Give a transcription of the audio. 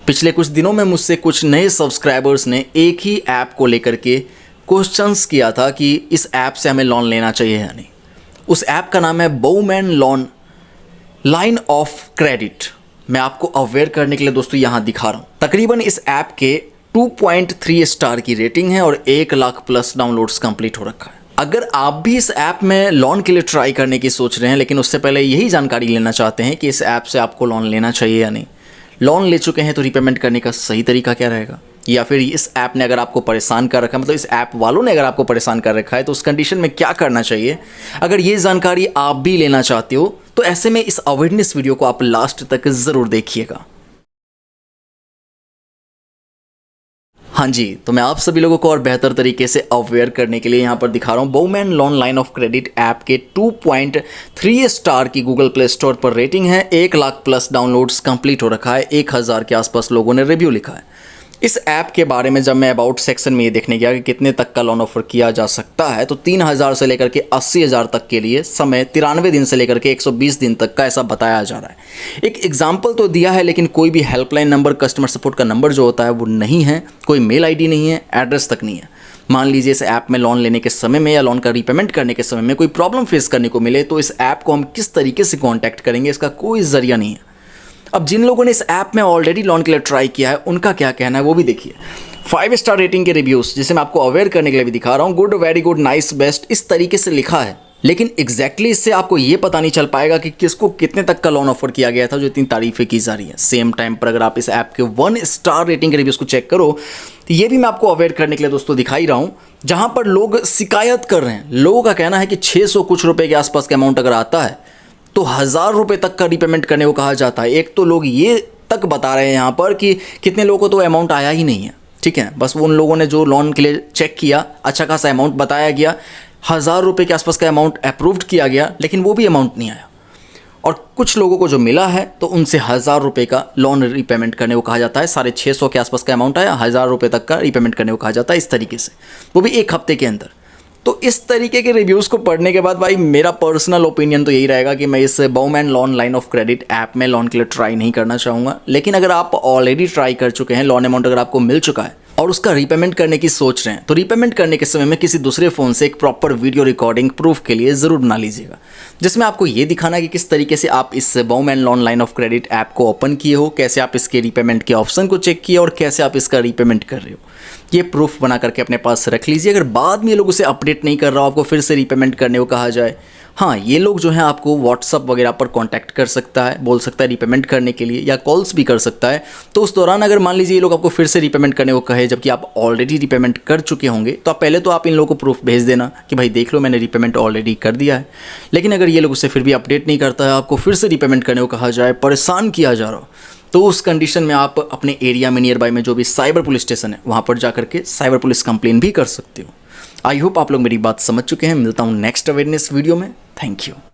पिछले कुछ दिनों में मुझसे कुछ नए सब्सक्राइबर्स ने एक ही ऐप को लेकर के क्वेश्चंस किया था कि इस ऐप से हमें लोन लेना चाहिए या नहीं। उस ऐप का नाम है Bowman loan line of credit. मैं आपको अवेयर करने के लिए दोस्तों यहाँ दिखा रहा हूँ। तकरीबन इस ऐप के 2.3 स्टार की रेटिंग है और 1 लाख प्लस डाउनलोड्स कंप्लीट हो रखा है। अगर आप भी इस ऐप में लोन के लिए ट्राई करने की सोच रहे हैं, लेकिन उससे पहले यही जानकारी लेना चाहते हैं कि इस ऐप से आपको लोन लेना चाहिए या नहीं, लोन ले चुके हैं तो रिपेमेंट करने का सही तरीका क्या रहेगा, या फिर इस ऐप ने अगर आपको परेशान कर रखा है, मतलब इस ऐप वालों ने अगर आपको परेशान कर रखा है तो उस कंडीशन में क्या करना चाहिए, अगर ये जानकारी आप भी लेना चाहते हो तो ऐसे में इस अवेयरनेस वीडियो को आप लास्ट तक ज़रूर देखिएगा। हाँ जी, तो मैं आप सभी लोगों को और बेहतर तरीके से अवेयर करने के लिए यहाँ पर दिखा रहा हूँ Bowman loan line of credit app के 2.3 स्टार की गूगल प्ले स्टोर पर रेटिंग है। 1 लाख प्लस डाउनलोड्स कंप्लीट हो रखा है। 1000 के आसपास लोगों ने रिव्यू लिखा है। इस ऐप के बारे में जब मैं अबाउट सेक्शन में ये देखने गया कि कितने तक का लोन ऑफर किया जा सकता है, तो 3000 से लेकर के 80,000 तक के लिए समय 93 दिन से लेकर के 120 दिन तक का ऐसा बताया जा रहा है। एक एग्जाम्पल तो दिया है, लेकिन कोई भी हेल्पलाइन नंबर, कस्टमर सपोर्ट का नंबर जो होता है वो नहीं है, कोई मेल आईडी नहीं है, एड्रेस तक नहीं है। मान लीजिए इस ऐप में लोन लेने के समय में या लोन का रीपेमेंट करने के समय में कोई प्रॉब्लम फेस करने को मिले तो इस ऐप को हम किस तरीके से कॉन्टैक्ट करेंगे, इसका कोई जरिया नहीं है। अब जिन लोगों ने इस ऐप में ऑलरेडी लोन के लिए ट्राई किया है उनका क्या कहना है वो भी देखिए। 5 स्टार रेटिंग के रिव्यूज़, जिसे मैं आपको अवेयर करने के लिए भी दिखा रहा हूँ, good, very good, nice, best, इस तरीके से लिखा है, लेकिन एग्जैक्टली इससे आपको ये पता नहीं चल पाएगा कि किसको कितने तक का लोन ऑफर किया गया था जो इतनी तारीफें की जा रही है। सेम टाइम पर अगर आप इस ऐप के 1 स्टार रेटिंग के रिव्यूज़ को चेक करो तो ये भी मैं आपको अवेयर करने के लिए दोस्तों दिखा ही रहा हूँ, जहाँ पर लोग शिकायत कर रहे हैं। लोगों का कहना है कि 600 कुछ रुपये के आसपास का अमाउंट अगर आता है तो 1000 रुपये तक का रिपेमेंट करने को कहा जाता है। एक तो लोग ये तक बता रहे हैं यहाँ पर कि कितने लोगों को तो अमाउंट आया ही नहीं है। ठीक है, बस उन लोगों ने जो लोन के लिए चेक किया, अच्छा खासा अमाउंट बताया गया, 1000 रुपये के आसपास का अमाउंट अप्रूव्ड किया गया, लेकिन वो भी अमाउंट नहीं आया। और कुछ लोगों को जो मिला है तो उनसे 1000 रुपये का लोन रिपेमेंट करने को कहा जाता है। 650 के आसपास का अमाउंट आया, 1000 रुपये तक का रिपेमेंट करने को कहा जाता है, इस तरीके से, वो भी 1 हफ्ते के अंदर। तो इस तरीके के रिव्यूज़ को पढ़ने के बाद भाई मेरा पर्सनल ओपिनियन तो यही रहेगा कि मैं इस Bowman loan line of credit app में लोन के लिए ट्राई नहीं करना चाहूँगा। लेकिन अगर आप ऑलरेडी ट्राई कर चुके हैं, लोन अमाउंट अगर आपको मिल चुका है और उसका रीपेमेंट करने की सोच रहे हैं, तो रीपेमेंट करने के समय में किसी दूसरे फ़ोन से एक प्रॉपर वीडियो रिकॉर्डिंग प्रूफ के लिए ज़रूर बना लीजिएगा, जिसमें आपको ये दिखाना है कि किस तरीके से आप इस Bowman loan line of credit app को ओपन किए हो, कैसे आप इसके रीपेमेंट के ऑप्शन को चेक किए और कैसे आप इसका रीपेमेंट कर रहे हो। ये प्रूफ बना करके अपने पास रख लीजिए। अगर बाद में ये लोग उसे अपडेट नहीं कर रहा हो, आपको फिर से रीपेमेंट करने को कहा जाए, हाँ, ये लोग जो हैं आपको व्हाट्सअप वगैरह पर कांटेक्ट कर सकता है, बोल सकता है रीपेमेंट करने के लिए, या कॉल्स भी कर सकता है। तो उस दौरान अगर मान लीजिए ये लोग आपको फिर से रीपेमेंट करने को कहे जबकि आप ऑलरेडी रीपेमेंट कर चुके होंगे, तो आप पहले तो आप इन लोगों को प्रूफ भेज देना कि भाई देख लो मैंने रीपेमेंट ऑलरेडी कर दिया है। लेकिन अगर ये लोग उससे फिर भी अपडेट नहीं करता है, आपको फिर से रीपेमेंट करने को कहा जाए, परेशान किया जा रहा हो, तो उस कंडीशन में आप अपने एरिया में नियर बाय में जो भी साइबर पुलिस स्टेशन है वहाँ पर जा करके साइबर पुलिस कंप्लेन भी कर सकते हो। आई होप आप लोग मेरी बात समझ चुके हैं। मिलता हूँ नेक्स्ट अवेयरनेस वीडियो में। Thank you.